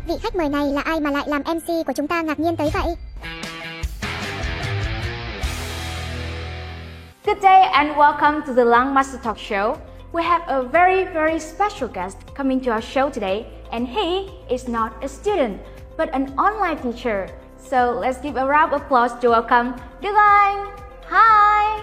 Vị khách mời này là ai mà lại làm MC của chúng ta ngạc nhiên tới vậy? Good day and welcome to the Langmaster Talk Show. We have a very special guest coming to our show today, and he is not a student but an online teacher. So let's give a round of applause to welcome ĐấNG Anh. Hi!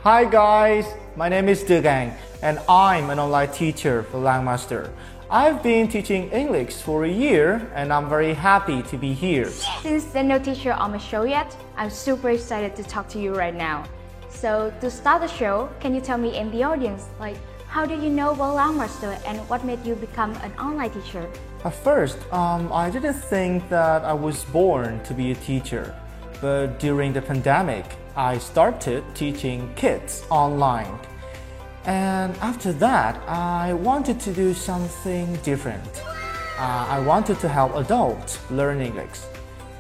Hi guys, my name is ĐấNG Anh and I'm an online teacher for Langmaster. I've been teaching English for a year and I'm very happy to be here. Since there's no teacher on my show yet, I'm super excited to talk to you right now. So to start the show, can you tell me and the audience, like, how do you know about Langmaster and what made you become an online teacher? At first, I didn't think that I was born to be a teacher. But during the pandemic, I started teaching kids online. And after that, I wanted to do something different. I wanted to help adults learn English.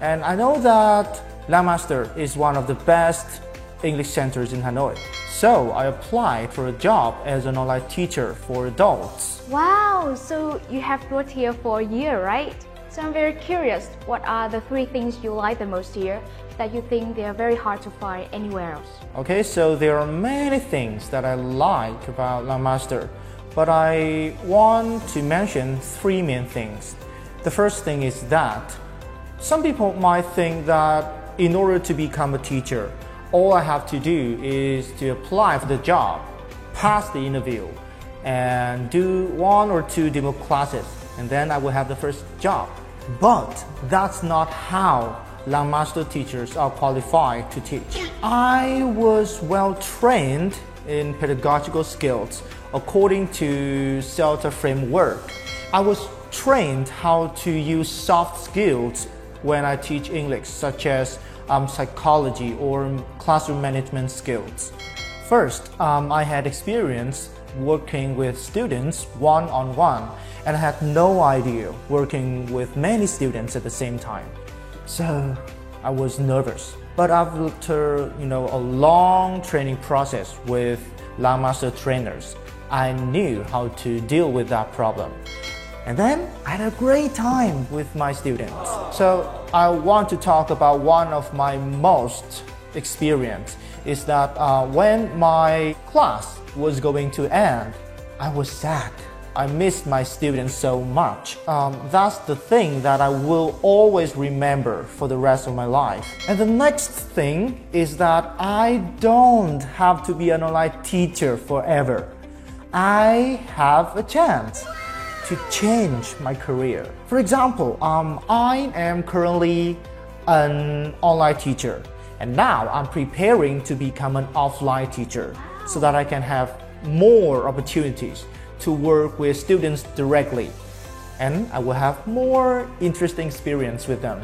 And I know that Langmaster is one of the best English centers in Hanoi. So I applied for a job as an online teacher for adults. Wow, so you have worked here for a year, right? So I'm very curious, what are the 3 things you like the most here that you think they are very hard to find anywhere else? Okay, so there are many things that I like about Langmaster, but I want to mention 3 main things. The first thing is that some people might think that in order to become a teacher, all I have to do is to apply for the job, pass the interview, and do 1 or 2 demo classes, and then I will have the first job. But that's not how Langmaster teachers are qualified to teach. I was well trained in pedagogical skills according to CELTA framework. I was trained how to use soft skills when I teach English, such as psychology or classroom management skills. First, I had experience working with students one-on-one, and I had no idea working with many students at the same time. So I was nervous. But after a long training process with Langmaster trainers, I knew how to deal with that problem. And then I had a great time with my students. So I want to talk about one of my most experience is that when my class was going to end, I was sad. I missed my students so much. That's the thing that I will always remember for the rest of my life. And the next thing is that I don't have to be an online teacher forever. I have a chance to change my career. For example, I am currently an online teacher, and now I'm preparing to become an offline teacher so that I can have more opportunities to work with students directly, and I will have more interesting experience with them.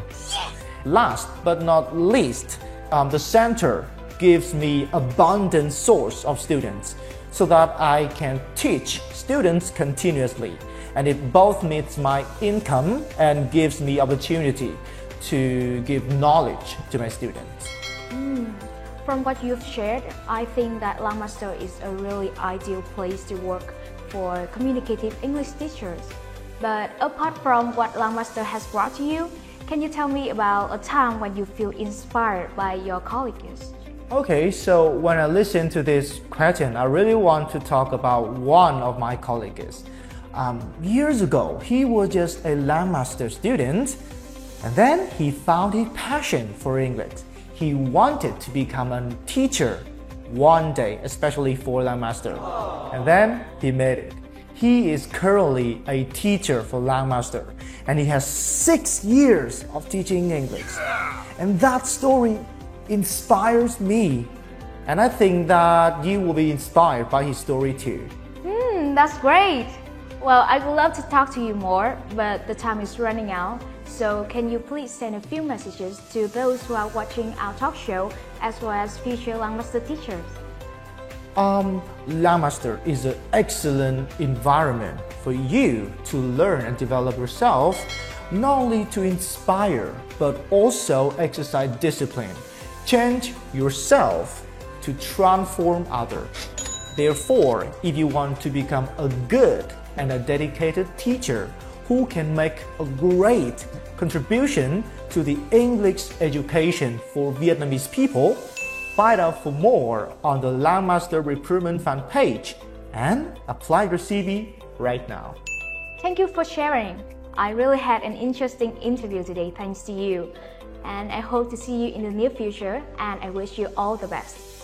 Last but not least, the center gives me abundant source of students so that I can teach students continuously, and it both meets my income and gives me opportunity to give knowledge to my students. From what you've shared, I think that Langmaster is a really ideal place to work for communicative English teachers. But apart from what Langmaster has brought to you, can you tell me about a time when you feel inspired by your colleagues? Okay, so when I listen to this question, I really want to talk about one of my colleagues. Years ago, he was just a Langmaster student, and then he found his passion for English. He wanted to become a teacher one day, especially for Langmaster. And then he made it. He is currently a teacher for Langmaster, and he has 6 years of teaching English. And that story inspires me. And I think that you will be inspired by his story too. That's great. Well, I would love to talk to you more, but the time is running out. So can you please send a few messages to those who are watching our talk show as well as future Langmaster teachers? Langmaster is an excellent environment for you to learn and develop yourself, not only to inspire, but also exercise discipline. Change yourself to transform others. Therefore, if you want to become a good and a dedicated teacher who can make a great contribution to the English education for Vietnamese people. Find out for more on the Langmaster Recruitment fan page and apply your CV right now. Thank you for sharing. I really had an interesting interview today thanks to you. And I hope to see you in the near future and I wish you all the best.